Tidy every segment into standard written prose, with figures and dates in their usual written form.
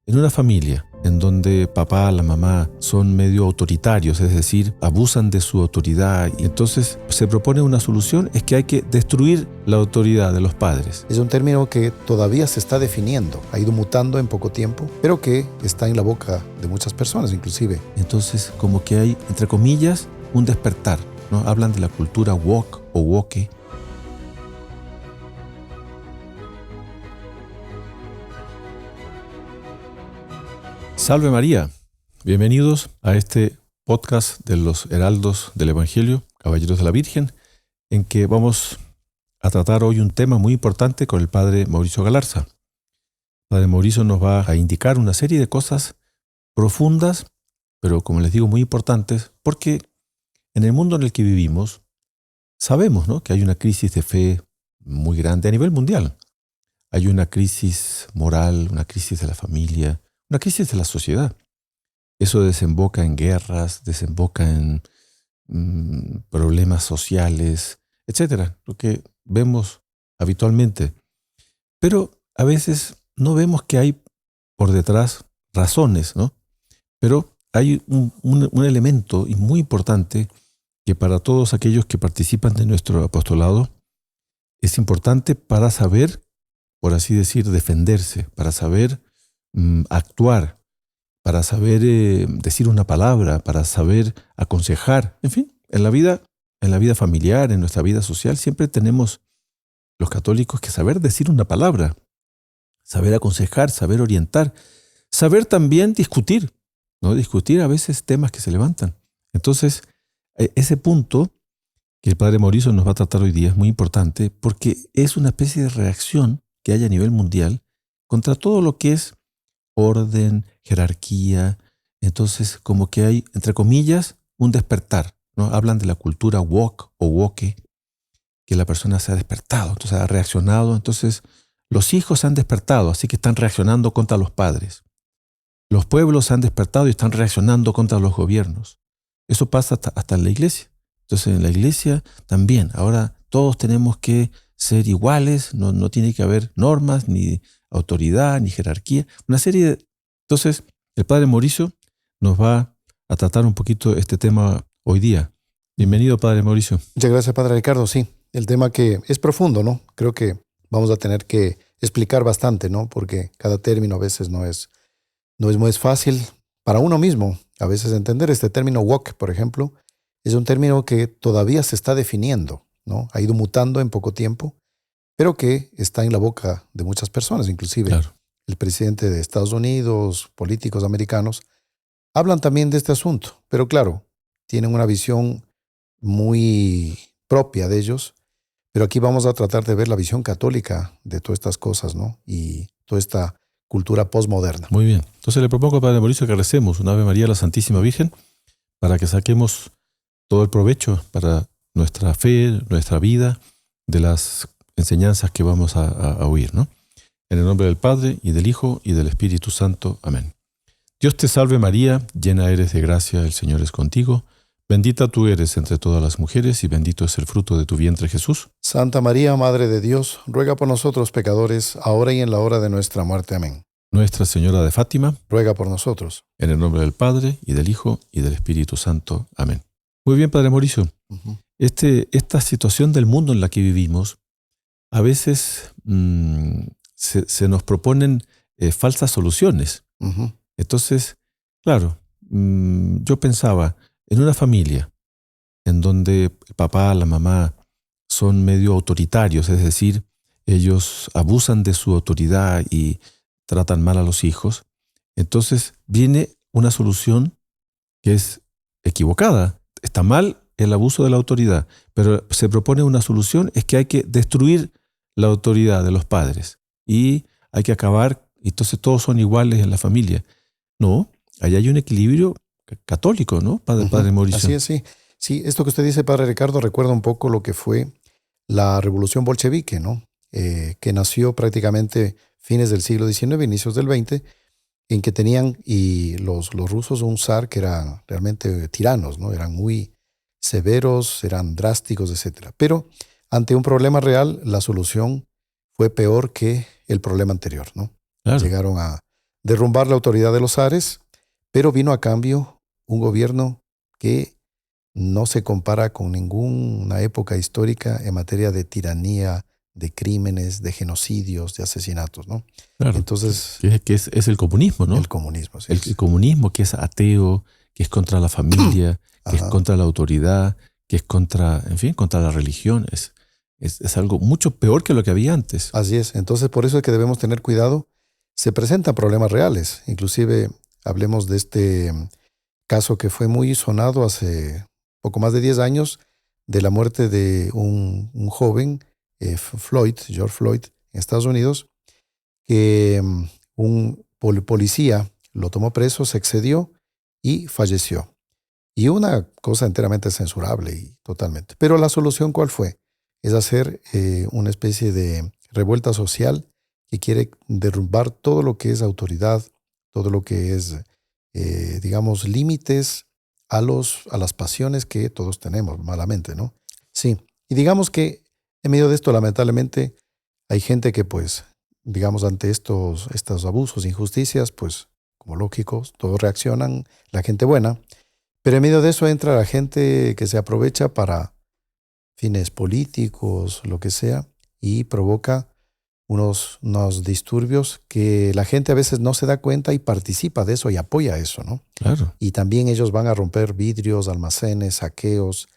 En una familia en donde papá, la mamá son medio autoritarios, es decir, abusan de su autoridad, y entonces se propone una solución, es que hay que destruir la autoridad de los padres. Es un término que todavía se está definiendo, ha ido mutando en poco tiempo, pero que está en la boca de muchas personas inclusive. Entonces, como que hay, entre comillas, un despertar, ¿no? Hablan de la cultura woke o woke. Salve María, bienvenidos a este podcast de los Heraldos del Evangelio, Caballeros de la Virgen, en que vamos a tratar hoy un tema muy importante con el Padre Mauricio Galarza. El Padre Mauricio nos va a indicar una serie de cosas profundas, pero como les digo, muy importantes, porque en el mundo en el que vivimos sabemos, ¿no?, que hay una crisis de fe muy grande a nivel mundial. Hay una crisis moral, una crisis de la familia, una crisis de la sociedad. Eso desemboca en guerras, desemboca en problemas sociales, etcétera, lo que vemos habitualmente. Pero a veces no vemos que hay por detrás razones, ¿no? Pero hay un elemento muy importante que para todos aquellos que participan de nuestro apostolado es importante para saber, por así decir, defenderse, para saber actuar, para saber decir una palabra, para saber aconsejar. En fin, en la vida familiar, en nuestra vida social, siempre tenemos los católicos que saber decir una palabra, saber aconsejar, saber orientar, saber también discutir, ¿no? Discutir a veces temas que se levantan. Entonces, ese punto que el Padre Mauricio nos va a tratar hoy día es muy importante porque es una especie de reacción que hay a nivel mundial contra todo lo que es orden, jerarquía. Entonces, como que hay, entre comillas, un despertar, ¿no? Hablan de la cultura woke o woke, que la persona se ha despertado, entonces ha reaccionado. Entonces, los hijos se han despertado, así que están reaccionando contra los padres. Los pueblos se han despertado y están reaccionando contra los gobiernos. Eso pasa hasta en la iglesia. Entonces, en la iglesia también. Ahora todos tenemos que ser iguales, no tiene que haber normas, ni autoridad, ni jerarquía. Una serie de... Entonces, el Padre Mauricio nos va a tratar un poquito este tema hoy día. Bienvenido, Padre Mauricio. Muchas gracias, Padre Ricardo. Sí, el tema que es profundo, ¿no? Creo que vamos a tener que explicar bastante, ¿no? Porque cada término a veces no es muy fácil para uno mismo. A veces entender este término woke, por ejemplo, es un término que todavía se está definiendo, ¿no? Ha ido mutando en poco tiempo, pero que está en la boca de muchas personas, inclusive. Claro. El presidente de Estados Unidos, políticos americanos, hablan también de este asunto, pero claro, tienen una visión muy propia de ellos, pero aquí vamos a tratar de ver la visión católica de todas estas cosas, ¿no? Y toda esta cultura postmoderna. Muy bien. Entonces le propongo, Padre Mauricio, que recemos una Ave María a la Santísima Virgen para que saquemos todo el provecho para nuestra fe, nuestra vida, de las enseñanzas que vamos a oír, ¿no? En el nombre del Padre, y del Hijo, y del Espíritu Santo. Amén. Dios te salve María, llena eres de gracia, el Señor es contigo. Bendita tú eres entre todas las mujeres, y bendito es el fruto de tu vientre, Jesús. Santa María, Madre de Dios, ruega por nosotros pecadores, ahora y en la hora de nuestra muerte. Amén. Nuestra Señora de Fátima, ruega por nosotros. En el nombre del Padre, y del Hijo, y del Espíritu Santo. Amén. Muy bien, Padre Mauricio. Esta situación del mundo en la que vivimos, a veces se nos proponen falsas soluciones. Entonces, claro, yo pensaba en una familia en donde el papá, la mamá son medio autoritarios, es decir, ellos abusan de su autoridad y tratan mal a los hijos. Entonces viene una solución que es equivocada. Está mal el abuso de la autoridad, pero se propone una solución, es que hay que destruir la autoridad de los padres y hay que acabar, entonces todos son iguales en la familia. No, ahí hay un equilibrio católico, ¿no, Padre Mauricio? Así es, sí. Sí, esto que usted dice, Padre Ricardo, recuerda un poco lo que fue la revolución bolchevique, ¿no? Que nació prácticamente fines del siglo XIX, inicios del XX, en que tenían y los rusos un zar que eran realmente tiranos, ¿no? Eran muy severos, eran drásticos, etc. Pero ante un problema real, la solución fue peor que el problema anterior, ¿no? Claro. Llegaron a derrumbar la autoridad de los zares, pero vino a cambio un gobierno que no se compara con ninguna época histórica en materia de tiranía, de crímenes, de genocidios, de asesinatos, ¿no? Claro, Entonces, es el comunismo, ¿no? el comunismo, sí. El comunismo que es ateo, que es contra la familia, que es Ajá. contra la autoridad, que es contra, en fin, contra la religión. Es algo mucho peor que lo que había antes. Así es. Entonces, por eso es que debemos tener cuidado. Se presentan problemas reales. Inclusive, hablemos de este caso que fue muy sonado hace poco más de 10 años, de la muerte de un joven, George Floyd, en Estados Unidos, que un policía lo tomó preso, se excedió y falleció. Y una cosa enteramente censurable y totalmente. Pero la solución, ¿cuál fue? Es hacer una especie de revuelta social que quiere derrumbar todo lo que es autoridad, todo lo que es, digamos, límites a las pasiones que todos tenemos malamente, ¿no? Sí. Y digamos que en medio de esto, lamentablemente, hay gente que, pues, digamos, ante estos abusos, injusticias, pues, como lógicos, todos reaccionan, la gente buena. Pero en medio de eso entra la gente que se aprovecha para fines políticos, lo que sea, y provoca unos disturbios que la gente a veces no se da cuenta y participa de eso y apoya eso, ¿no? Claro. Y también ellos van a romper vidrios, almacenes, saqueos,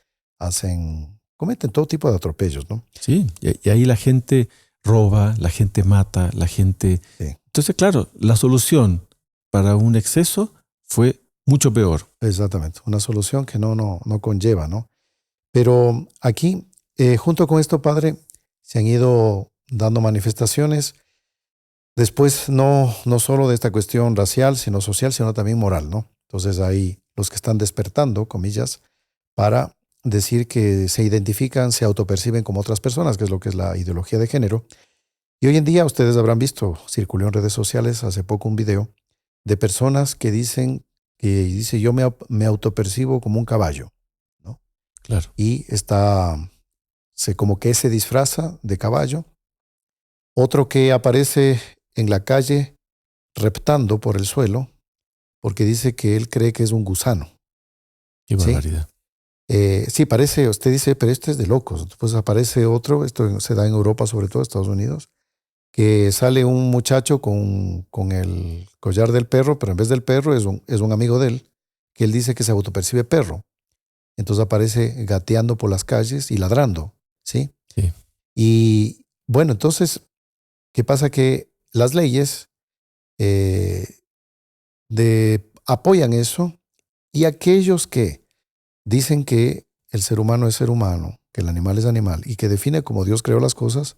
cometen todo tipo de atropellos, ¿no? Sí, y ahí la gente roba, la gente mata, la gente... Sí, Entonces, claro, la solución para un exceso fue mucho peor. exactamente. Una solución que no conlleva, ¿no? Pero aquí, junto con esto, padre, se han ido dando manifestaciones. Después, no solo de esta cuestión racial, sino social, sino también moral, ¿no? Entonces hay los que están despertando, comillas, para decir que se identifican, se autoperciben como otras personas, que es lo que es la ideología de género. Y hoy en día ustedes habrán visto, circuló en redes sociales hace poco un video de personas que dicen, yo me autopercibo como un caballo, ¿no? Claro. Y como que se disfraza de caballo. Otro que aparece en la calle reptando por el suelo porque dice que él cree que es un gusano. Qué ¿Sí? barbaridad. Sí, parece, usted dice, pero este es de locos. Después aparece otro, esto se da en Europa, sobre todo Estados Unidos, que sale un muchacho con el collar del perro, pero en vez del perro es un amigo de él, que él dice que se autopercibe perro. Entonces aparece gateando por las calles y ladrando, ¿sí? Sí. Y bueno, entonces, ¿qué pasa? Que las leyes apoyan eso y aquellos que dicen que el ser humano es ser humano, que el animal es animal y que define como Dios creó las cosas,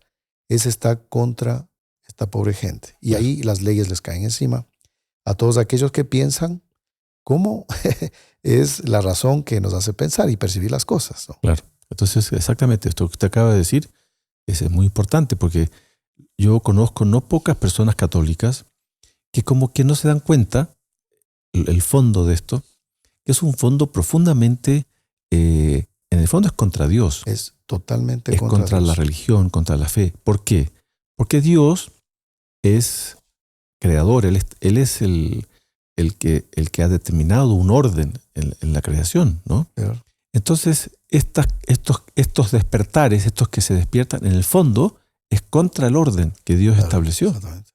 ese está contra esta pobre gente. Y Claro. ahí las leyes les caen encima a todos aquellos que piensan cómo es la razón que nos hace pensar y percibir las cosas, ¿no? Claro. Entonces, exactamente esto que usted acaba de decir es muy importante porque yo conozco no pocas personas católicas que como que no se dan cuenta el fondo de esto, que es un fondo profundamente, en el fondo es contra Dios, Es totalmente es contra la Dios. religión, contra la fe. ¿Por qué? Porque Dios es creador, Él es el que ha determinado un orden en la creación, ¿no? Pero, Entonces, estos despertares, estos que se despiertan, en el fondo, es contra el orden que Dios claro, estableció. exactamente.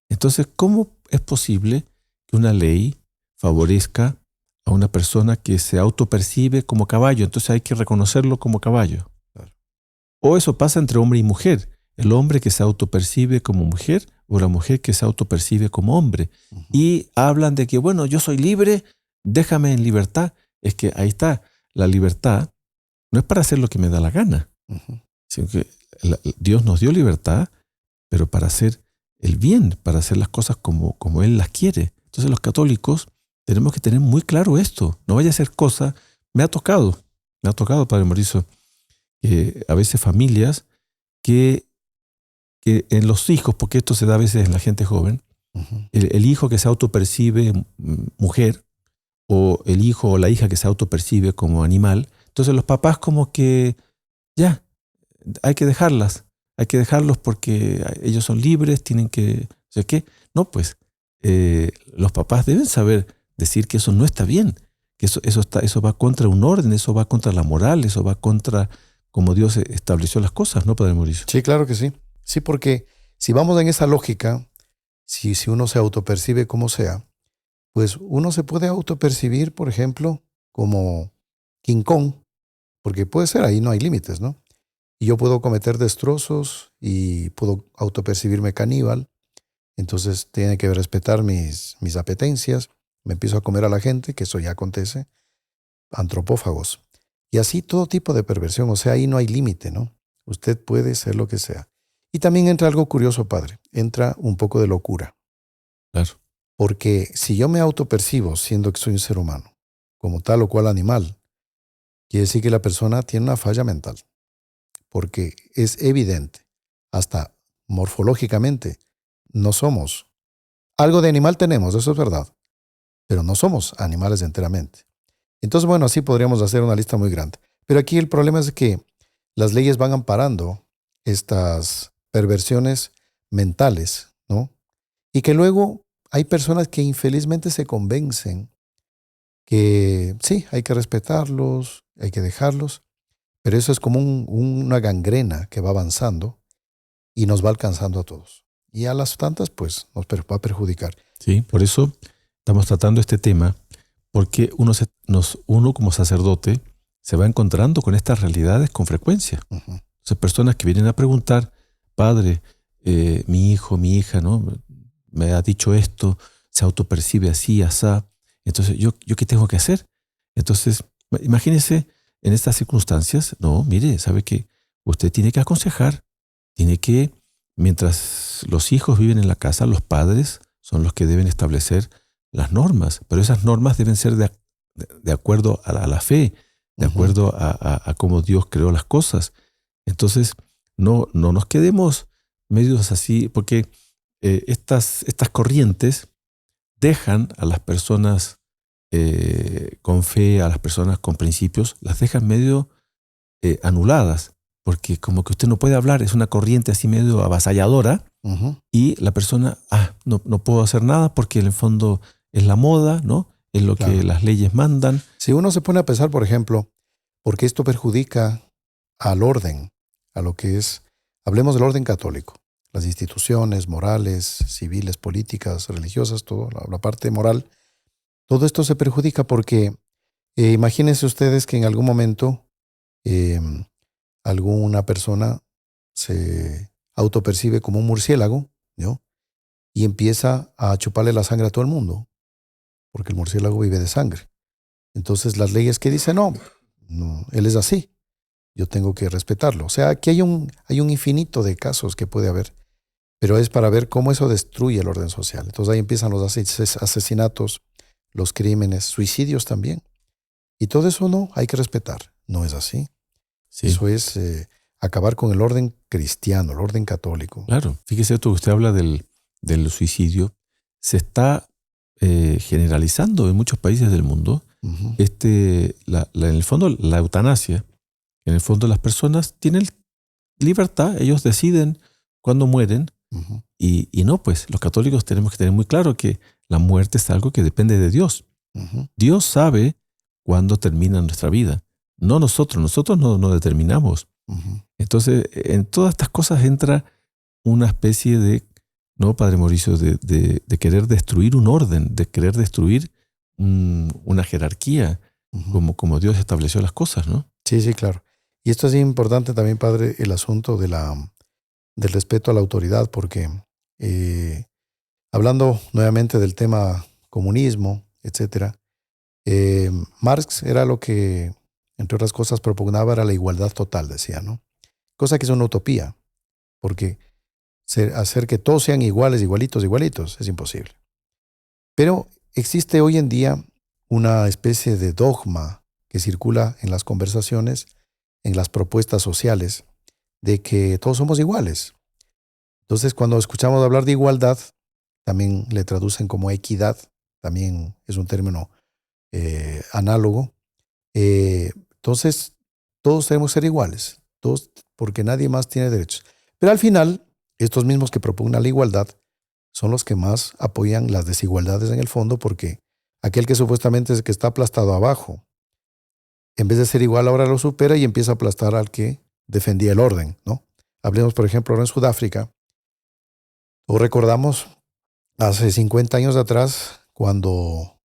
Entonces, ¿cómo es posible que una ley favorezca a una persona que se autopercibe como caballo? Entonces hay que reconocerlo como caballo. Claro. O eso pasa entre hombre y mujer. El hombre que se autopercibe como mujer o la mujer que se autopercibe como hombre. Uh-huh. Y hablan de que, bueno, yo soy libre, déjame en libertad. Es que ahí está, la libertad no es para hacer lo que me da la gana, Uh-huh. sino que Dios nos dio libertad, pero para hacer el bien, para hacer las cosas como Él las quiere. Entonces los católicos tenemos que tener muy claro esto. No vaya a ser cosa. Me ha tocado, Padre Mauricio, a veces familias que en los hijos, porque esto se da a veces en la gente joven, Uh-huh. el hijo que se autopercibe mujer o el hijo o la hija que se autopercibe como animal, entonces los papás como que ya, hay que dejarlos porque ellos son libres, tienen que, ¿sé qué? No, pues los papás deben saber decir que eso no está bien, que eso va contra un orden, eso va contra la moral, eso va contra como Dios estableció las cosas, ¿no, Padre Mauricio? Sí, claro que sí. Sí, porque si vamos en esa lógica, si uno se autopercibe como sea, pues uno se puede autopercibir, por ejemplo, como King Kong, porque puede ser, ahí no hay límites, ¿no? Y yo puedo cometer destrozos y puedo autopercibirme caníbal, entonces tiene que respetar mis apetencias, me empiezo a comer a la gente, que eso ya acontece, antropófagos. Y así todo tipo de perversión, o sea, ahí no hay límite, ¿no? Usted puede ser lo que sea. Y también entra algo curioso, padre, entra un poco de locura. Claro. Porque si yo me autopercibo siendo que soy un ser humano, como tal o cual animal, quiere decir que la persona tiene una falla mental. Porque es evidente, hasta morfológicamente, no somos. Algo de animal tenemos, eso es verdad, pero no somos animales enteramente. Entonces, bueno, así podríamos hacer una lista muy grande. Pero aquí el problema es que las leyes van amparando estas perversiones mentales, ¿no? Y que luego hay personas que infelizmente se convencen que sí, hay que respetarlos, hay que dejarlos, pero eso es como una gangrena que va avanzando y nos va alcanzando a todos. Y a las tantas, pues, va a perjudicar. Sí, por eso estamos tratando este tema, porque uno como sacerdote se va encontrando con estas realidades con frecuencia. Ujú. Entonces, personas que vienen a preguntar, padre, mi hijo, mi hija, ¿no? Me ha dicho esto, se autopercibe así, asá. Entonces, ¿yo qué tengo que hacer? Entonces, imagínese en estas circunstancias, no, mire, sabe que usted tiene que aconsejar, tiene que, mientras los hijos viven en la casa, los padres son los que deben establecer las normas, pero esas normas deben ser de acuerdo a la fe, de Ujú. acuerdo a cómo Dios creó las cosas. Entonces, no nos quedemos medios así, porque estas corrientes dejan a las personas con fe, a las personas con principios, las dejan medio anuladas, porque como que usted no puede hablar, es una corriente así medio avasalladora, Ujú. y la persona, no puedo hacer nada porque en el fondo es la moda, ¿no? Es lo que Claro. las leyes mandan. Si uno se pone a pensar, por ejemplo, porque esto perjudica al orden, a lo que es, hablemos del orden católico, las instituciones morales, civiles, políticas, religiosas, todo, la parte moral, todo esto se perjudica porque imagínense ustedes que en algún momento eh, alguna persona se autopercibe como un murciélago, ¿no? Y empieza a chuparle la sangre a todo el mundo, porque el murciélago vive de sangre. Entonces las leyes que dicen, no, él es así, yo tengo que respetarlo. O sea, aquí hay un infinito de casos que puede haber, pero es para ver cómo eso destruye el orden social. Entonces ahí empiezan los asesinatos, los crímenes, suicidios también. Y todo eso no, hay que respetar. No es así. Sí, Eso es acabar con el orden cristiano, el orden católico. claro. Fíjese esto que usted habla del suicidio. Se está generalizando en muchos países del mundo. Ujú, En el fondo, la eutanasia. En el fondo, las personas tienen libertad, ellos deciden cuándo mueren. ujú, Y no, pues los católicos tenemos que tener muy claro que la muerte es algo que depende de Dios. ujú, Dios sabe cuándo termina nuestra vida. No nosotros no determinamos. ujú. Entonces, en todas estas cosas entra una especie de, no, Padre Mauricio, de querer destruir un orden, de querer destruir una jerarquía, Ujú. como Dios estableció las cosas, ¿no? Sí, sí, claro. Y esto es importante también, padre, el asunto del respeto a la autoridad, porque eh, hablando nuevamente del tema comunismo, etcétera, Marx era lo que, entre otras cosas, propugnaba era la igualdad total, decía, ¿no? Cosa que es una utopía, porque hacer que todos sean iguales, igualitos, igualitos, es imposible. Pero existe hoy en día una especie de dogma que circula en las conversaciones, en las propuestas sociales, de que todos somos iguales. Entonces, cuando escuchamos hablar de igualdad, también le traducen como equidad, también es un término análogo. Entonces, todos tenemos que ser iguales, todos, porque nadie más tiene derechos. Pero al final, estos mismos que propugnan la igualdad son los que más apoyan las desigualdades en el fondo, porque aquel que supuestamente es el que está aplastado abajo, en vez de ser igual, ahora lo supera y empieza a aplastar al que defendía el orden, ¿no? Hablemos, por ejemplo, ahora en Sudáfrica. O recordamos hace 50 años atrás, cuando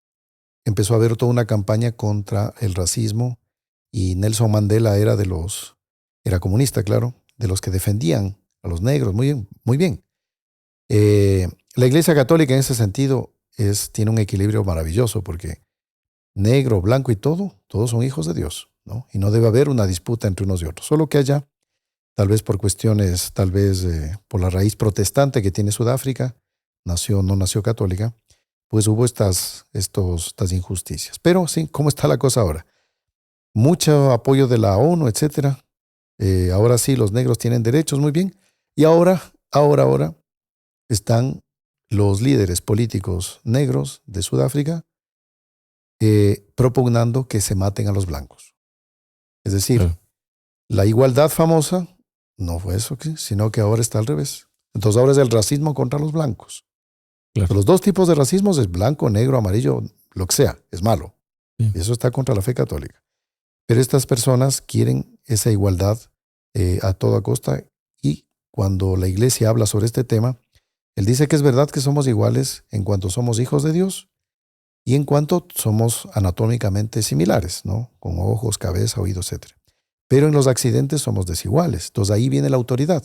empezó a haber toda una campaña contra el racismo y Nelson Mandela era comunista, claro, de los que defendían a los negros. Muy bien, muy bien. La Iglesia Católica en ese sentido tiene un equilibrio maravilloso, porque negro, blanco y todos son hijos de Dios, ¿no? Y no debe haber una disputa entre unos y otros. Solo que haya, tal vez por cuestiones, por la raíz protestante que tiene Sudáfrica, no nació católica, pues hubo estas injusticias. Pero sí, ¿cómo está la cosa ahora? Mucho apoyo de la ONU, etcétera. Ahora sí, los negros tienen derechos, muy bien. Y ahora están los líderes políticos negros de Sudáfrica propugnando que se maten a los blancos. Es decir, Claro. la igualdad famosa no fue eso, sino que ahora está al revés. Entonces ahora es el racismo contra los blancos. Claro. Los dos tipos de racismos es blanco, negro, amarillo, lo que sea, es malo. Sí. Y eso está contra la fe católica. Pero estas personas quieren esa igualdad a toda costa, y cuando la iglesia habla sobre este tema, él dice que es verdad que somos iguales en cuanto somos hijos de Dios y en cuanto somos anatómicamente similares, ¿no? Con ojos, cabeza, oídos, etc. Pero en los accidentes somos desiguales. Entonces ahí viene la autoridad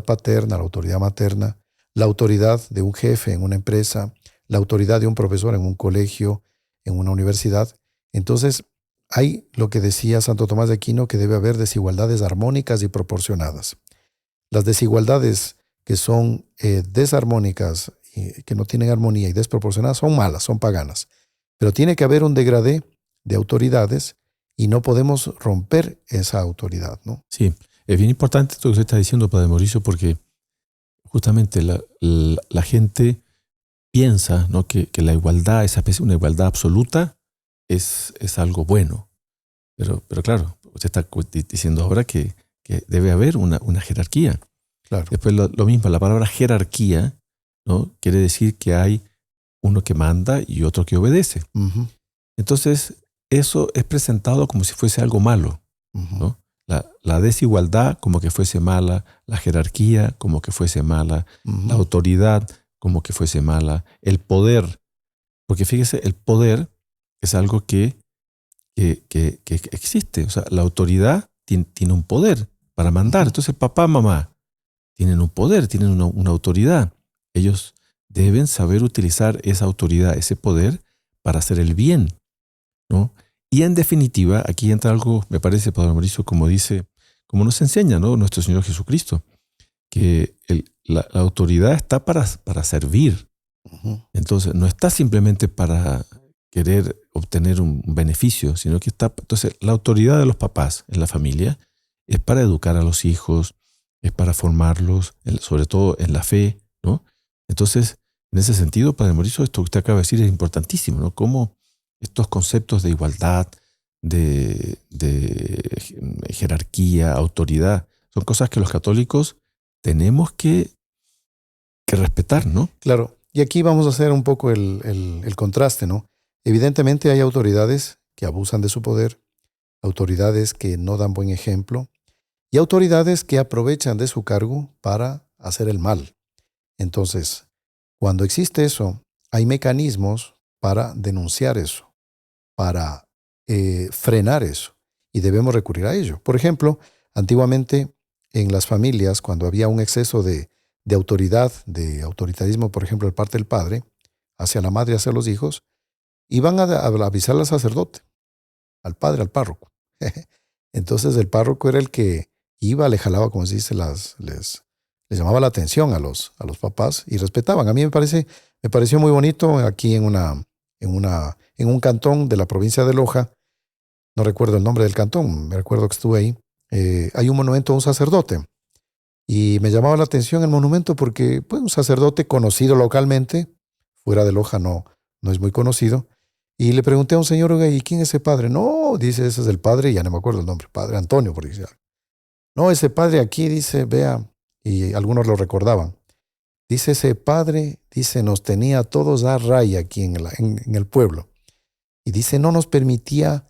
paterna, la autoridad materna, la autoridad de un jefe en una empresa, la autoridad de un profesor en un colegio, en una universidad. Entonces hay lo que decía Santo Tomás de Aquino, que debe haber desigualdades armónicas y proporcionadas. Las desigualdades que son desarmónicas, que no tienen armonía y desproporcionadas, son malas, son paganas. Pero tiene que haber un degradé de autoridades y no podemos romper esa autoridad, ¿no? Sí, es bien importante esto que usted está diciendo, Padre Mauricio, porque justamente la gente piensa, ¿no?, que la igualdad, esa especie, una igualdad absoluta, es algo bueno. Pero claro, usted está diciendo ahora que debe haber una jerarquía. Claro. Después lo mismo, la palabra jerarquía, ¿no?, quiere decir que hay uno que manda y otro que obedece. Uh-huh. Entonces, eso es presentado como si fuese algo malo, Uh-huh. ¿no? La desigualdad como que fuese mala, la jerarquía como que fuese mala, Uh-huh. la autoridad como que fuese mala, el poder. Porque fíjese, el poder es algo que existe. O sea, la autoridad tiene un poder para mandar. Uh-huh. Entonces, papá, mamá tienen un poder, tienen una autoridad. Ellos deben saber utilizar esa autoridad, ese poder, para hacer el bien, ¿no? Y en definitiva, aquí entra algo, me parece, Padre Mauricio, como nos enseña, ¿no?, nuestro Señor Jesucristo, que la autoridad está para servir. Uh-huh. Entonces, no está simplemente para querer obtener un beneficio, sino que está... Entonces, la autoridad de los papás en la familia es para educar a los hijos, es para formarlos, sobre todo en la fe, ¿no? Entonces, en ese sentido, Padre Mauricio, esto que usted acaba de decir es importantísimo, ¿no? Cómo estos conceptos de igualdad, de jerarquía, autoridad, son cosas que los católicos tenemos que respetar, ¿no? Claro. Y aquí vamos a hacer un poco el contraste, ¿no? Evidentemente hay autoridades que abusan de su poder, autoridades que no dan buen ejemplo y autoridades que aprovechan de su cargo para hacer el mal. Entonces, cuando existe eso, hay mecanismos para denunciar eso, para frenar eso, y debemos recurrir a ello. Por ejemplo, antiguamente en las familias, cuando había un exceso de autoridad, de autoritarismo, por ejemplo, de parte del padre, hacia la madre, hacia los hijos, iban a avisar al sacerdote, al padre, al párroco. Entonces el párroco era el que iba, le jalaba, como se dice, les llamaba la atención a los papás y respetaban. A mí me pareció muy bonito aquí en un cantón de la provincia de Loja. No recuerdo el nombre del cantón, me recuerdo que estuve ahí. Hay un monumento a un sacerdote y me llamaba la atención el monumento porque, pues, un sacerdote conocido localmente, fuera de Loja no es muy conocido. Y le pregunté a un señor, oiga, ¿y quién es ese padre? No, dice, ese es el padre, ya no me acuerdo el nombre, padre Antonio, por decir algo. No, ese padre aquí, dice, vea, y algunos lo recordaban. Dice ese padre, dice, nos tenía a todos a raya aquí en el pueblo. Y dice, no nos permitía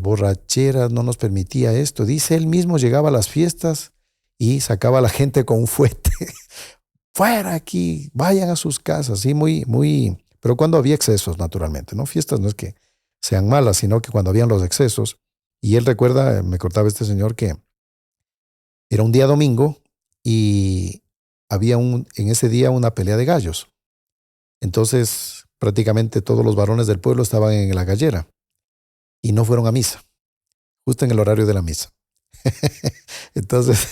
borracheras, no nos permitía esto. Dice, él mismo llegaba a las fiestas y sacaba a la gente con un fuete. Fuera aquí, vayan a sus casas. Sí, pero cuando había excesos, naturalmente, ¿no? Fiestas no es que sean malas, sino que cuando habían los excesos. Y él recuerda, me contaba este señor, que era un día domingo y había en ese día una pelea de gallos. Entonces, prácticamente todos los varones del pueblo estaban en la gallera y no fueron a misa, justo en el horario de la misa. Entonces,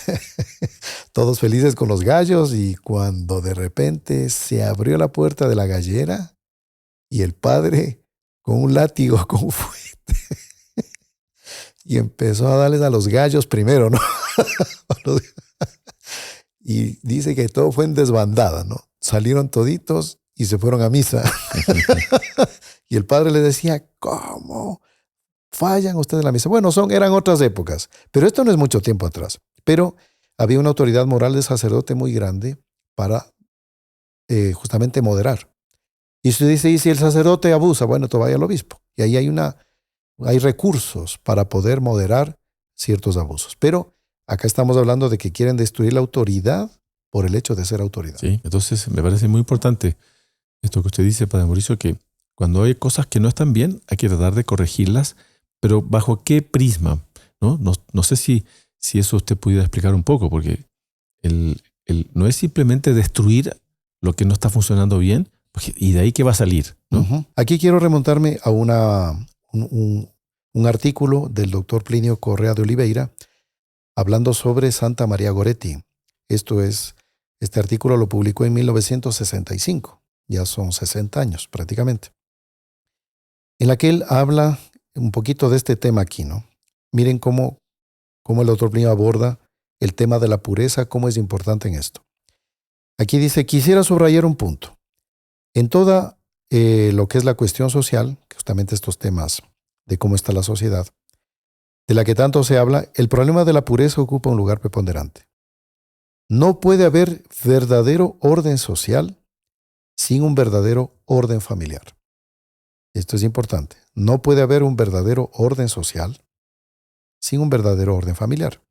todos felices con los gallos, y cuando de repente se abrió la puerta de la gallera y el padre con un látigo, con un fuete, y empezó a darles a los gallos primero, ¿no? Y dice que todo fue en desbandada, ¿no? Salieron toditos y se fueron a misa. Y el padre les decía, ¿cómo fallan ustedes en la misa? Bueno, eran otras épocas, pero esto no es mucho tiempo atrás. Pero había una autoridad moral de sacerdote muy grande para justamente moderar. Y usted dice, ¿y si el sacerdote abusa? Bueno, tú vaya al obispo. Y ahí hay recursos para poder moderar ciertos abusos. Pero acá estamos hablando de que quieren destruir la autoridad por el hecho de ser autoridad. Sí, entonces me parece muy importante esto que usted dice, Padre Mauricio, que cuando hay cosas que no están bien, hay que tratar de corregirlas, pero ¿bajo qué prisma? No sé si eso usted pudiera explicar un poco, porque no es simplemente destruir lo que no está funcionando bien, y de ahí que va a salir, ¿no? Uh-huh. Aquí quiero remontarme a un artículo del doctor Plinio Correa de Oliveira hablando sobre Santa María Goretti. Este artículo lo publicó en 1965, ya son 60 años prácticamente, en la que él habla un poquito de este tema aquí, ¿no? Miren cómo el doctor Plinio aborda el tema de la pureza, cómo es importante en esto. Aquí dice, quisiera subrayar un punto. En toda lo que es la cuestión social, justamente estos temas de cómo está la sociedad, de la que tanto se habla, el problema de la pureza ocupa un lugar preponderante. No puede haber verdadero orden social sin un verdadero orden familiar. Esto es importante. No puede haber un verdadero orden social sin un verdadero orden familiar.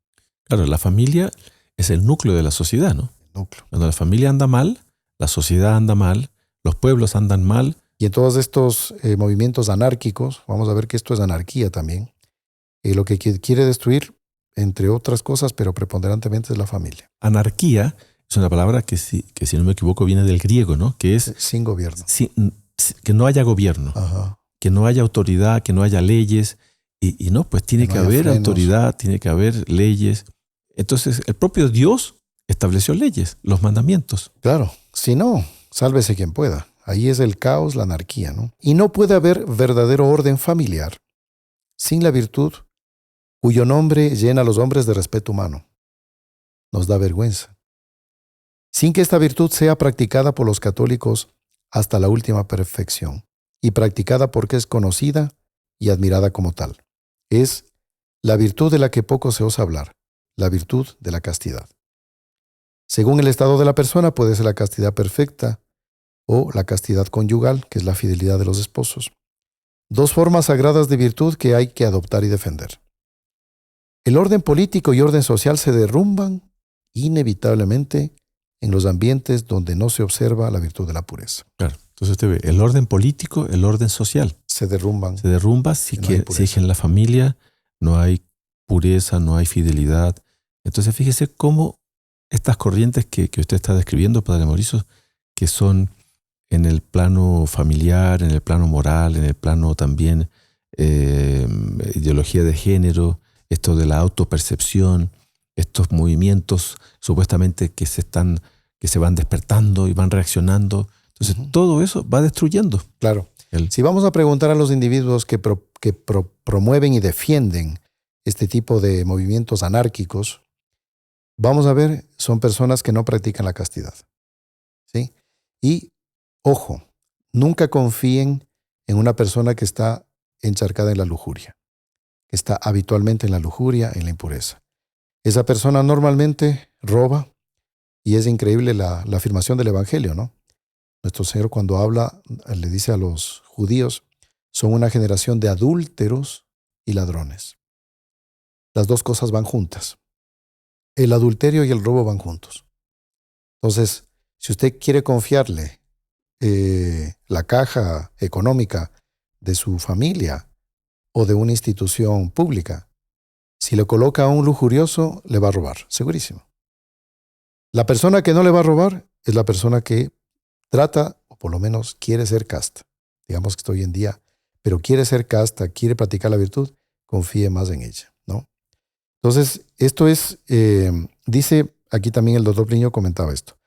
Claro, la familia es el núcleo de la sociedad, ¿no? Núcleo. Cuando la familia anda mal, la sociedad anda mal, los pueblos andan mal. Y en todos estos movimientos anárquicos, vamos a ver que esto es anarquía también, lo que quiere destruir, entre otras cosas, pero preponderantemente es la familia. Anarquía es una palabra que si no me equivoco viene del griego, ¿no? Que es sin gobierno. Que no haya gobierno, ajá, que no haya autoridad, que no haya leyes. Y no, pues tiene que haber autoridad, tiene que haber leyes. Entonces, el propio Dios estableció leyes, los mandamientos. Claro, si no, sálvese quien pueda. Ahí es el caos, la anarquía, ¿no? Y no puede haber verdadero orden familiar sin la virtud cuyo nombre llena a los hombres de respeto humano. Nos da vergüenza. Sin que esta virtud sea practicada por los católicos hasta la última perfección, y practicada porque es conocida y admirada como tal. Es la virtud de la que poco se osa hablar, la virtud de la castidad. Según el estado de la persona, puede ser la castidad perfecta o la castidad conyugal, que es la fidelidad de los esposos. Dos formas sagradas de virtud que hay que adoptar y defender. El orden político y orden social se derrumban inevitablemente en los ambientes donde no se observa la virtud de la pureza. Claro. Entonces usted ve el orden político, el orden social. Se derrumban. Se derrumba si es que en la familia no hay pureza, no hay fidelidad. Entonces fíjese cómo estas corrientes que usted está describiendo, Padre Mauricio, que son en el plano familiar, en el plano moral, en el plano también ideología de género, esto de la autopercepción, estos movimientos supuestamente que se van despertando y van reaccionando. Entonces, todo eso va destruyendo. Claro. Si vamos a preguntar a los individuos que promueven y defienden este tipo de movimientos anárquicos, vamos a ver, son personas que no practican la castidad. ¿Sí? Y, ojo, nunca confíen en una persona que está encharcada en la lujuria, que está habitualmente en la lujuria, en la impureza. Esa persona normalmente roba Y es increíble la afirmación del Evangelio, ¿no? Nuestro Señor cuando habla, le dice a los judíos, son una generación de adúlteros y ladrones. Las dos cosas van juntas. El adulterio y el robo van juntos. Entonces, si usted quiere confiarle la caja económica de su familia o de una institución pública, si le coloca a un lujurioso, le va a robar, segurísimo. La persona que no le va a robar es la persona que trata, o por lo menos quiere ser casta. Digamos que está hoy en día, pero quiere ser casta, quiere practicar la virtud, confíe más en ella, ¿no? Entonces, esto es, dice aquí también el doctor Pliño comentaba esto.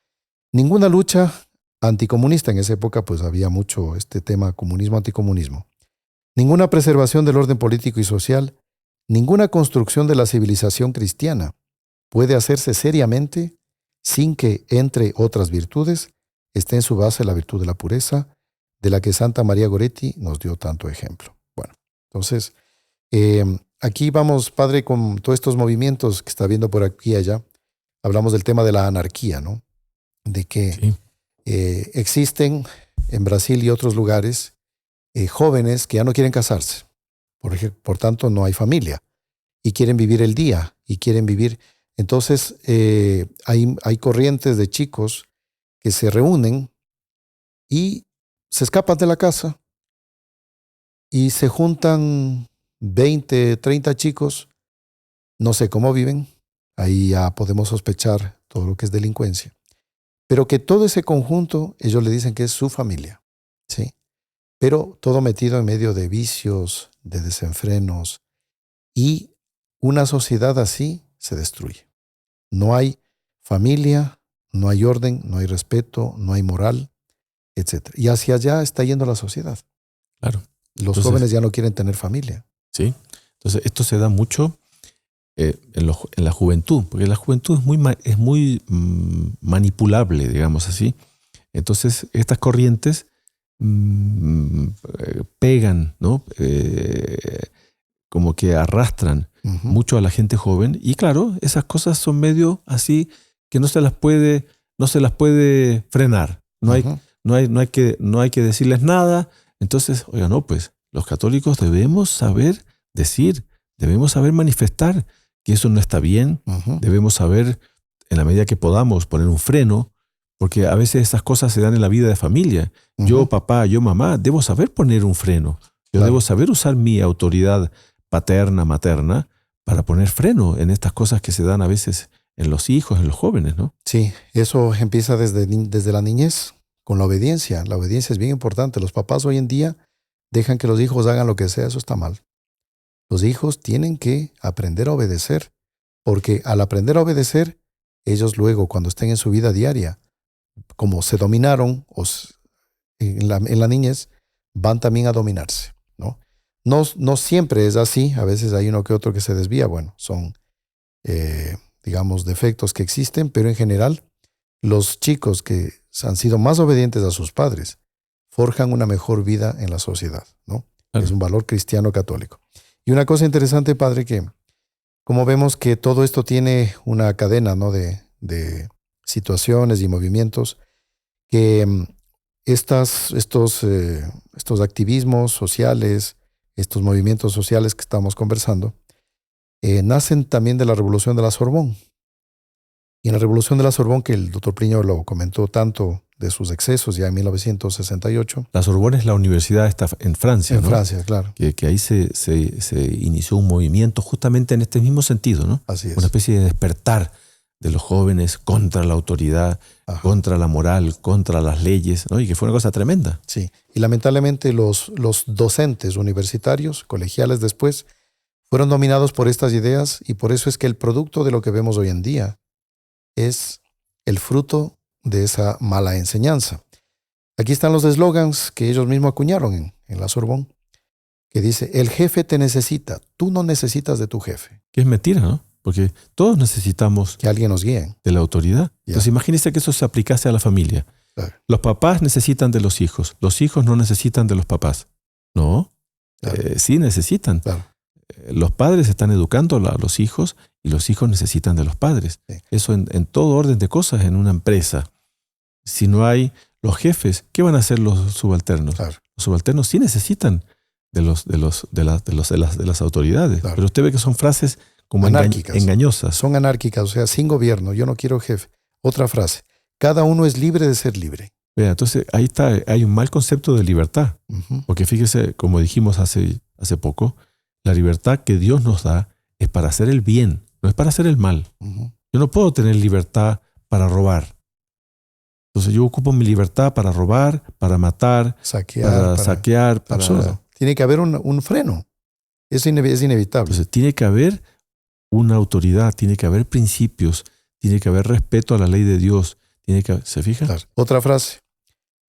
Ninguna lucha anticomunista, en esa época pues había mucho este tema comunismo-anticomunismo. Ninguna preservación del orden político y social, ninguna construcción de la civilización cristiana puede hacerse seriamente sin que, entre otras virtudes, esté en su base la virtud de la pureza, de la que Santa María Goretti nos dio tanto ejemplo. Bueno, entonces, aquí vamos, padre, con todos estos movimientos que está viendo por aquí y allá. Hablamos del tema de la anarquía, ¿no? De que Sí. Existen en Brasil y otros lugares jóvenes que ya no quieren casarse. Por tanto, no hay familia. Y quieren vivir el día. Y quieren vivir. Entonces, hay corrientes de chicos que se reúnen y se escapan de la casa y se juntan 20, 30 chicos. No sé cómo viven. Ahí ya podemos sospechar todo lo que es delincuencia. Pero que todo ese conjunto, ellos le dicen que es su familia, ¿sí? Pero todo metido en medio de vicios, de desenfrenos. Y una sociedad así se destruye. No hay familia, no hay orden, no hay respeto, no hay moral, etc. Y hacia allá está yendo la sociedad. Claro. Los jóvenes ya no quieren tener familia. Sí. Entonces, esto se da mucho en la juventud, porque la juventud es muy manipulable, digamos así. Entonces, estas corrientes pegan, ¿no? Como que arrastran mucho a la gente joven. Y claro, esas cosas son medio así que no se las puede frenar. No hay que decirles nada. Entonces, oiga, no, pues los católicos debemos saber decir, debemos saber manifestar que eso no está bien. Debemos saber, en la medida que podamos, poner un freno, porque a veces esas cosas se dan en la vida de familia. Yo, papá, yo, mamá, debo saber poner un freno. Yo debo saber usar mi autoridad paterna, materna, para poner freno en estas cosas que se dan a veces en los hijos, en los jóvenes, ¿no? Sí, eso empieza desde la niñez, con la obediencia. La obediencia es bien importante. Los papás hoy en día dejan que los hijos hagan lo que sea, eso está mal. Los hijos tienen que aprender a obedecer, porque al aprender a obedecer, ellos luego, cuando estén en su vida diaria, como se dominaron en la niñez, van también a dominarse, ¿no? No siempre es así, a veces hay uno que otro que se desvía, bueno, son, digamos, defectos que existen, pero en general, los chicos que han sido más obedientes a sus padres forjan una mejor vida en la sociedad, ¿no? Claro. Es un valor cristiano católico. Y una cosa interesante, padre, que como vemos que todo esto tiene una cadena, ¿no? de situaciones y movimientos, que estos activismos sociales, estos movimientos sociales que estamos conversando, nacen también de la Revolución de la Sorbón. Y en la Revolución de la Sorbón, que el doctor Pliño lo comentó tanto de sus excesos ya en 1968. La Sorbona es la universidad está en Francia, En ¿no? Francia, claro. Que ahí se inició un movimiento justamente en este mismo sentido, ¿no? Así es. Una especie de despertar de los jóvenes contra la autoridad, contra la moral, contra las leyes, ¿no? Y que fue una cosa tremenda. Sí, y lamentablemente los docentes universitarios, colegiales después, fueron dominados por estas ideas, y por eso es que el producto de lo que vemos hoy en día es el fruto de esa mala enseñanza. Aquí están los eslogans que ellos mismos acuñaron en la Sorbón, que dice: el jefe te necesita, tú no necesitas de tu jefe. Que es mentira, ¿no? Porque todos necesitamos que alguien nos guíe. De la autoridad. Entonces imagínese que eso se aplicase a la familia. Claro. Los papás necesitan de los hijos no necesitan de los papás. No, claro. Sí necesitan. Claro. los padres están educando a los hijos y los hijos necesitan de los padres. Sí. Eso en todo orden de cosas en una empresa. Si no hay los jefes, ¿qué van a hacer los subalternos? Claro. Los subalternos sí necesitan de las autoridades. Claro. Pero usted ve que son frases como Anárquicas. engañosas. Son anárquicas, o sea, sin gobierno. Yo no quiero jefe. Otra frase. Cada uno es libre de ser libre. Vea, entonces ahí está, hay un mal concepto de libertad. Ujú. Porque fíjese, como dijimos hace poco, la libertad que Dios nos da es para hacer el bien, no es para hacer el mal. Ujú. Yo no puedo tener libertad para robar. Entonces yo ocupo mi libertad para robar, para matar, para saquear, para... Absurdo. Tiene que haber un freno. Es inevitable. Entonces tiene que haber una autoridad, tiene que haber principios, tiene que haber respeto a la ley de Dios. ¿Se fija? Claro. Otra frase.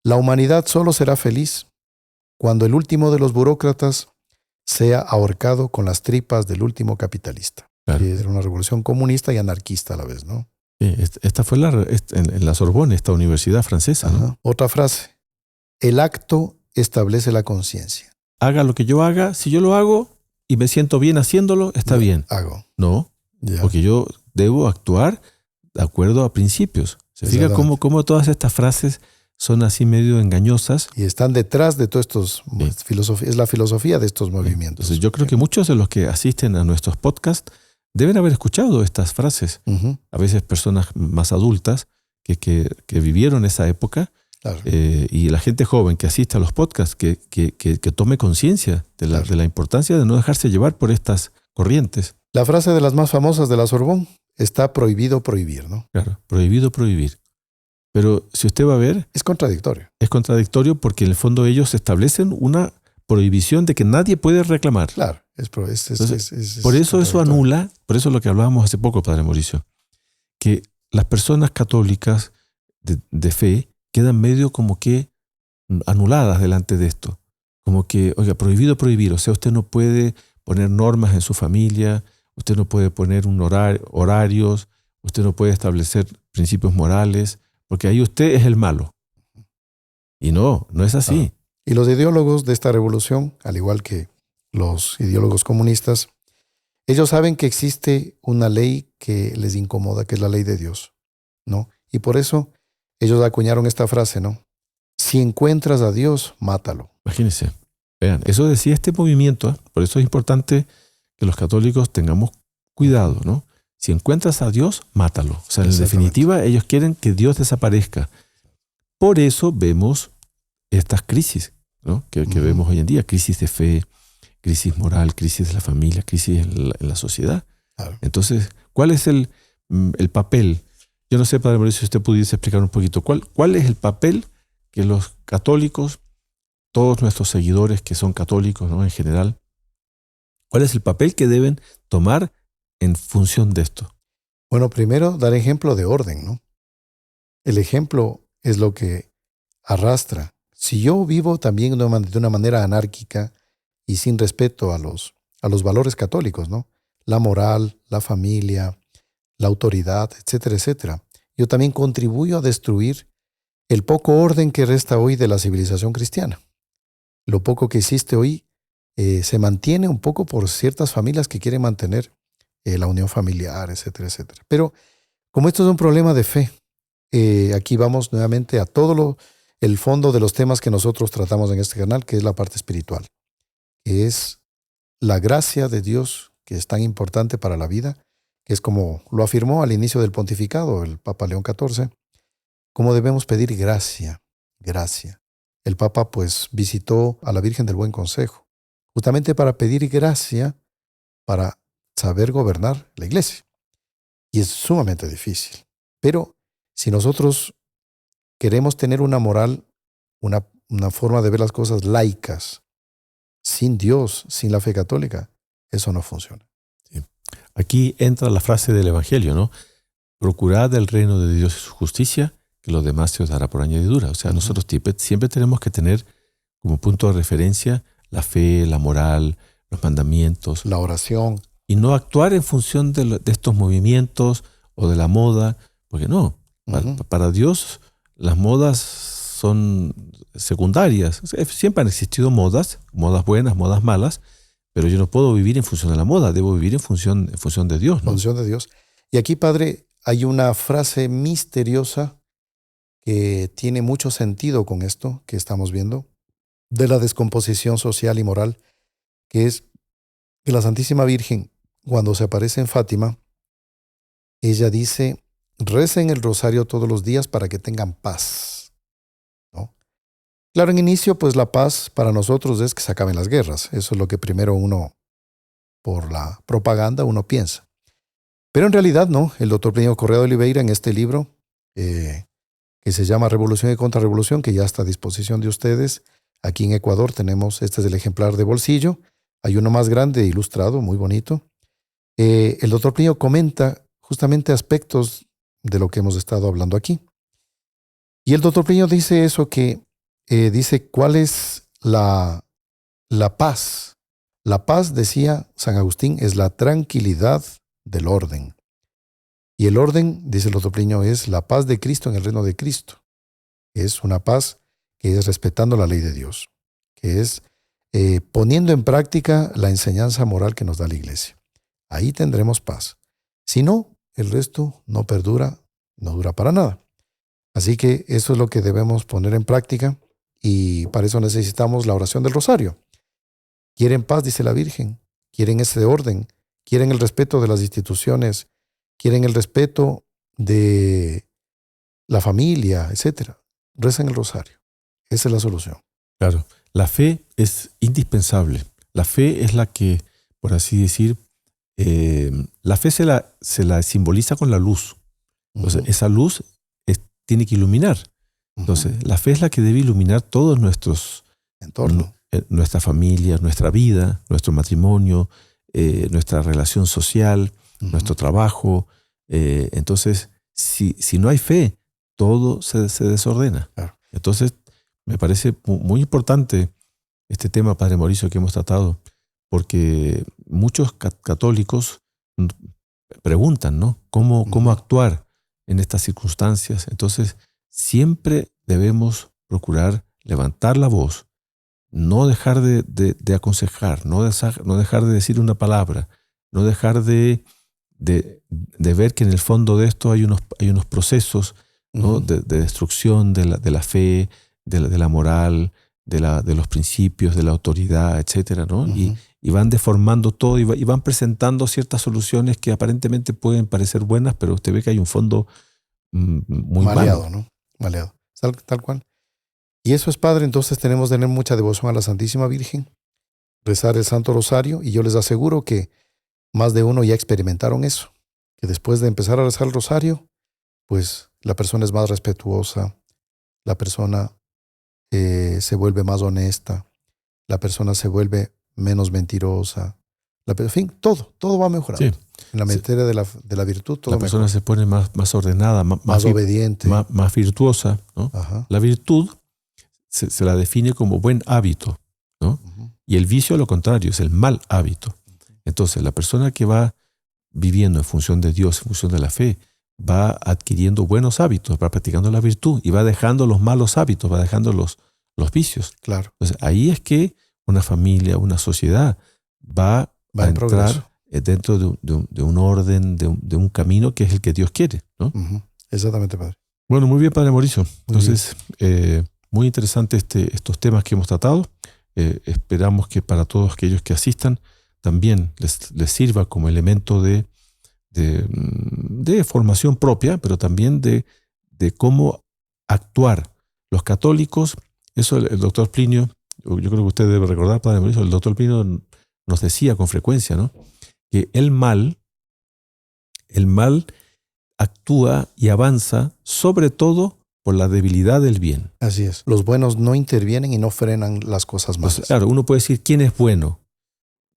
La humanidad solo será feliz cuando el último de los burócratas sea ahorcado con las tripas del último capitalista. Claro. Era una revolución comunista y anarquista a la vez, ¿no? Sí, esta fue en la Sorbonne, esta universidad francesa, ¿no? Ajá. Otra frase. El acto establece la conciencia. Haga lo que yo haga, si yo lo hago y me siento bien haciéndolo, está bien. Hago. No, Ya. porque yo debo actuar de acuerdo a principios. ¿Se fija cómo todas estas frases son así medio engañosas? Y están detrás de todos estos es la filosofía de estos movimientos. Entonces yo creo que muchos de los que asisten a nuestros podcasts deben haber escuchado estas frases. Ujú. A veces personas más adultas que vivieron esa época, Claro. y la gente joven que asiste a los podcasts, que tome conciencia Claro. de la importancia de no dejarse llevar por estas corrientes. La frase de las más famosas de la Sorbonne, está prohibido prohibir, ¿no? Claro, prohibido prohibir. Pero si usted va a ver, Es contradictorio. es contradictorio porque en el fondo ellos establecen una prohibición de que nadie puede reclamar. Claro. Entonces, por eso eso anula, por eso lo que hablábamos hace poco, Padre Mauricio, que las personas católicas de fe quedan medio como que anuladas delante de esto. Como que, oiga, prohibido prohibir. O sea, usted no puede poner normas en su familia, usted no puede poner horarios, usted no puede establecer principios morales, porque ahí usted es el malo. Y no es así. Y los ideólogos de esta revolución, al igual que los ideólogos comunistas, ellos saben que existe una ley que les incomoda, que es la ley de Dios, ¿no? Y por eso ellos acuñaron esta frase, ¿no? Si encuentras a Dios, mátalo. Imagínense. Vean, eso decía este movimiento, ¿eh? Por eso es importante que los católicos tengamos cuidado, ¿no? Si encuentras a Dios, mátalo. O sea, en definitiva, ellos quieren que Dios desaparezca. Por eso vemos estas crisis, ¿no? que vemos hoy en día. Crisis de fe, crisis moral, crisis de la familia, crisis en la sociedad. Claro. Entonces, ¿cuál es el papel? Yo no sé, Padre Mauricio, si usted pudiese explicar un poquito. ¿Cuál es el papel que los católicos, todos nuestros seguidores que son católicos, ¿no? En general, cuál es el papel que deben tomar en función de esto? Bueno, primero, dar ejemplo de orden, ¿no? El ejemplo es lo que arrastra. Si yo vivo también de una manera anárquica y sin respeto a los valores católicos, ¿no? La moral, la familia, la autoridad, etcétera, etcétera. Yo también contribuyo a destruir el poco orden que resta hoy de la civilización cristiana. Lo poco que existe hoy se mantiene un poco por ciertas familias que quieren mantener la unión familiar, etcétera, etcétera. Pero como esto es un problema de fe, aquí vamos nuevamente a todo el fondo de los temas que nosotros tratamos en este canal, que es la parte espiritual, que es la gracia de Dios, que es tan importante para la vida, que es como lo afirmó al inicio del pontificado el Papa León XIV, cómo debemos pedir gracia, gracia. El Papa pues visitó a la Virgen del Buen Consejo, justamente para pedir gracia para saber gobernar la iglesia. Y es sumamente difícil. Pero si nosotros queremos tener una moral, una forma de ver las cosas laicas, sin Dios, sin la fe católica, eso no funciona. Sí. Aquí entra la frase del Evangelio, ¿no? Procurad el reino de Dios y su justicia, que lo demás se os dará por añadidura. O sea, nosotros siempre tenemos que tener como punto de referencia la fe, la moral, los mandamientos. La oración. Y no actuar en función de estos movimientos o de la moda, porque no. Para Dios las modas son secundarias. Siempre han existido modas buenas, modas malas, pero yo no puedo vivir en función de la moda, debo vivir en función de Dios, ¿no? Función de Dios. Y aquí, Padre, hay una frase misteriosa que tiene mucho sentido con esto que estamos viendo, de la descomposición social y moral, que es que la Santísima Virgen, cuando se aparece en Fátima, ella dice, recen el rosario todos los días para que tengan paz, ¿no? Claro, en inicio, pues la paz para nosotros es que se acaben las guerras. Eso es lo que primero uno, por la propaganda, uno piensa. Pero en realidad no. El doctor Plinio Correa de Oliveira, en este libro, que se llama Revolución y Contrarrevolución, que ya está a disposición de ustedes, aquí en Ecuador tenemos, este es el ejemplar de bolsillo, hay uno más grande, ilustrado, muy bonito. El doctor Plinio comenta justamente aspectos de lo que hemos estado hablando aquí. Y el doctor Plinio dice eso que, dice, ¿cuál es la paz? La paz, decía San Agustín, es la tranquilidad del orden. Y el orden, dice el doctor Plinio, es la paz de Cristo en el reino de Cristo. Es una paz que es respetando la ley de Dios, que es poniendo en práctica la enseñanza moral que nos da la Iglesia. Ahí tendremos paz. Si no, el resto no perdura, no dura para nada. Así que eso es lo que debemos poner en práctica y para eso necesitamos la oración del rosario. Quieren paz, dice la Virgen, quieren ese orden, quieren el respeto de las instituciones, quieren el respeto de la familia, etc. Recen el rosario. Esa es la solución. Claro, la fe es indispensable. La fe es la que, por así decir, la fe se la simboliza con la luz. Entonces, esa luz tiene que iluminar. Entonces, la fe es la que debe iluminar todos nuestros entornos, nuestra familia, nuestra vida, nuestro matrimonio, nuestra relación social, nuestro trabajo. Entonces, si no hay fe, todo se desordena. Claro. Entonces, me parece muy importante este tema, Padre Mauricio, que hemos tratado, porque muchos católicos preguntan, ¿no? ¿Cómo actuar en estas circunstancias? Entonces, siempre debemos procurar levantar la voz, no dejar de aconsejar, no dejar de decir una palabra, no dejar de ver que en el fondo de esto hay unos procesos, ¿no? de destrucción de la fe, de la moral, de los principios, de la autoridad, etcétera, ¿no? Y van deformando todo y van presentando ciertas soluciones que aparentemente pueden parecer buenas, pero usted ve que hay un fondo muy maleado, malo. ¿no? Maleado. Tal cual. Y eso es, Padre, entonces tenemos que tener mucha devoción a la Santísima Virgen, rezar el Santo Rosario, y yo les aseguro que más de uno ya experimentaron eso, que después de empezar a rezar el Rosario, pues la persona es más respetuosa, la persona se vuelve más honesta, la persona se vuelve menos mentirosa, en fin, todo va mejorando. Sí. En la materia de la virtud, todo la persona mejora. se pone más ordenada, Más obediente. más virtuosa, ¿no? Ajá. La virtud se la define como buen hábito, ¿no? Y el vicio, lo contrario, es el mal hábito. Entonces, la persona que va viviendo en función de Dios, en función de la fe, va adquiriendo buenos hábitos, va practicando la virtud y va dejando los malos hábitos, va dejando los vicios. Claro. Entonces, ahí es que una familia, una sociedad va a entrar dentro de un orden, de un camino que es el que Dios quiere, ¿no? Exactamente, Padre. Bueno, muy bien, Padre Mauricio. Entonces, muy interesante estos temas que hemos tratado. Esperamos que para todos aquellos que asistan también les sirva como elemento de formación propia, pero también de cómo actuar. Los católicos, eso el doctor Plinio, yo creo que usted debe recordar, Padre Mauricio, el doctor Plinio nos decía con frecuencia, ¿no? Que el mal actúa y avanza sobre todo por la debilidad del bien. Así es. Los buenos no intervienen y no frenan las cosas malas. Pues, claro, uno puede decir quién es bueno.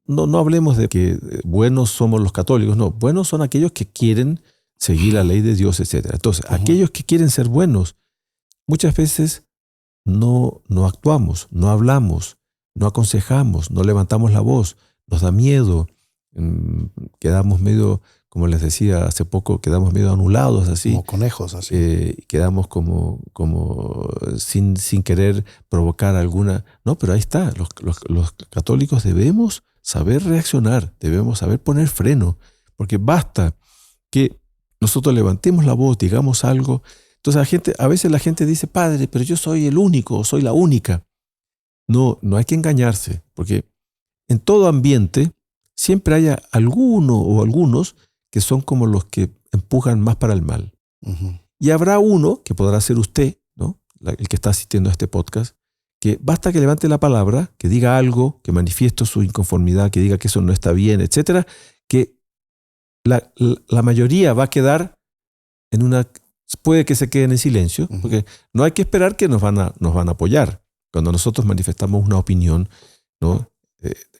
No hablemos de que buenos somos los católicos, no. Buenos son aquellos que quieren seguir la ley de Dios, etc. Entonces, aquellos que quieren ser buenos, muchas veces no actuamos, no hablamos, no aconsejamos, no levantamos la voz, nos da miedo, quedamos medio, como les decía hace poco, quedamos medio anulados, así. Como conejos, así. Quedamos como sin querer provocar alguna... No, pero ahí está. Los católicos debemos saber reaccionar, debemos saber poner freno, porque basta que nosotros levantemos la voz, digamos algo. Entonces a veces la gente dice, padre, pero yo soy el único, soy la única. No hay que engañarse, porque en todo ambiente siempre haya alguno o algunos que son como los que empujan más para el mal. Ujú. Y habrá uno, que podrá ser usted, ¿no? El que está asistiendo a este podcast, que basta que levante la palabra, que diga algo, que manifieste su inconformidad, que diga que eso no está bien, etcétera, que la mayoría va a quedar puede que se queden en silencio, Ujú. porque no hay que esperar que nos van a apoyar. Cuando nosotros manifestamos una opinión, ¿no?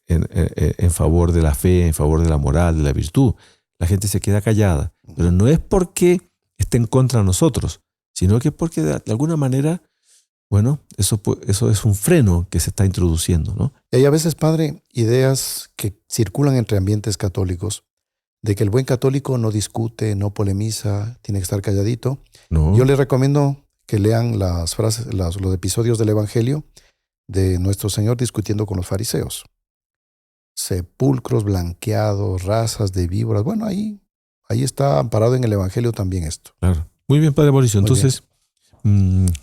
En favor de la fe, en favor de la moral, de la virtud, la gente se queda callada. Pero no es porque estén contra nosotros, sino que es porque de alguna manera, bueno, eso es un freno que se está introduciendo, ¿no? Y hay a veces, padre, ideas que circulan entre ambientes católicos, de que el buen católico no discute, no polemiza, tiene que estar calladito. No, Yo les recomiendo que lean las frases, los episodios del Evangelio de nuestro Señor discutiendo con los fariseos. Sepulcros blanqueados, razas de víboras. Bueno, ahí está amparado en el Evangelio también esto. claro. Muy bien, Padre Mauricio. Muy Entonces,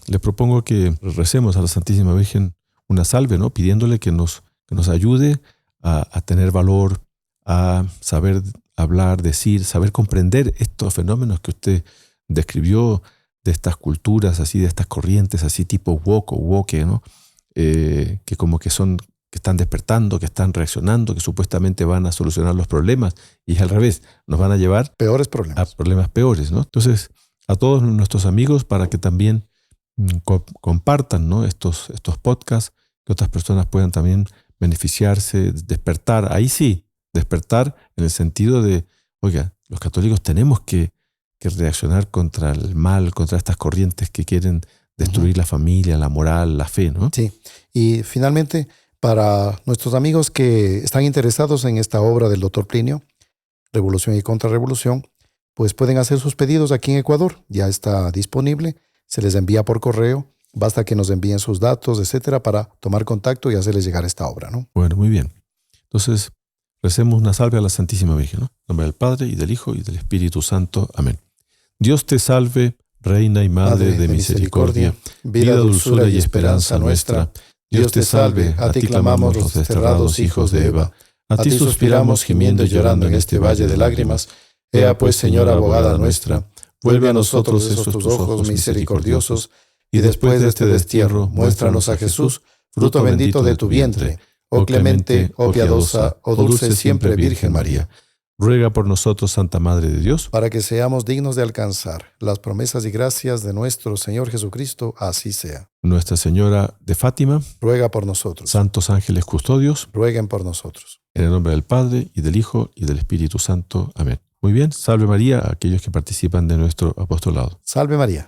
les propongo que recemos a la Santísima Virgen una salve, ¿no? Pidiéndole que nos ayude a tener valor, a saber hablar, decir, saber comprender estos fenómenos que usted describió de estas culturas, así, de estas corrientes, así tipo woke o woke, ¿no? Que como que están despertando, que están reaccionando, que supuestamente van a solucionar los problemas, y es al revés, nos van a llevar Peores a problemas. problemas peores, ¿no? Entonces, a todos nuestros amigos, para que también compartan, ¿no? estos podcasts, que otras personas puedan también beneficiarse, despertar. Ahí sí, despertar en el sentido de, oiga, los católicos tenemos que reaccionar contra el mal, contra estas corrientes que quieren destruir la familia, la moral, la fe, ¿no? Sí. Y finalmente, para nuestros amigos que están interesados en esta obra del Dr. Plinio, Revolución y Contrarrevolución, pues pueden hacer sus pedidos aquí en Ecuador. Ya está disponible. Se les envía por correo. Basta que nos envíen sus datos, etcétera, para tomar contacto y hacerles llegar esta obra, ¿no? Bueno, muy bien. Entonces, recemos una salve a la Santísima Virgen, ¿no? En nombre del Padre, y del Hijo, y del Espíritu Santo. Amén. Dios te salve, Reina y Madre de misericordia, vida, dulzura y esperanza nuestra. Dios te salve, a ti clamamos los desterrados hijos de Eva. A ti suspiramos gimiendo y llorando en este valle de lágrimas. Ea pues, Señora abogada nuestra, vuelve a nosotros esos tus ojos misericordiosos, y después de este destierro, muéstranos a Jesús, fruto bendito de tu vientre. Oh clemente, oh piadosa, oh dulce siempre Virgen María. Ruega por nosotros, Santa Madre de Dios, Para que seamos dignos de alcanzar las promesas y gracias de nuestro Señor Jesucristo, así sea. Nuestra Señora de Fátima, Ruega por nosotros. santos ángeles custodios, Rueguen por nosotros. en el nombre del Padre, y del Hijo, y del Espíritu Santo. Amén. Muy bien, salve María a aquellos que participan de nuestro apostolado. Salve María.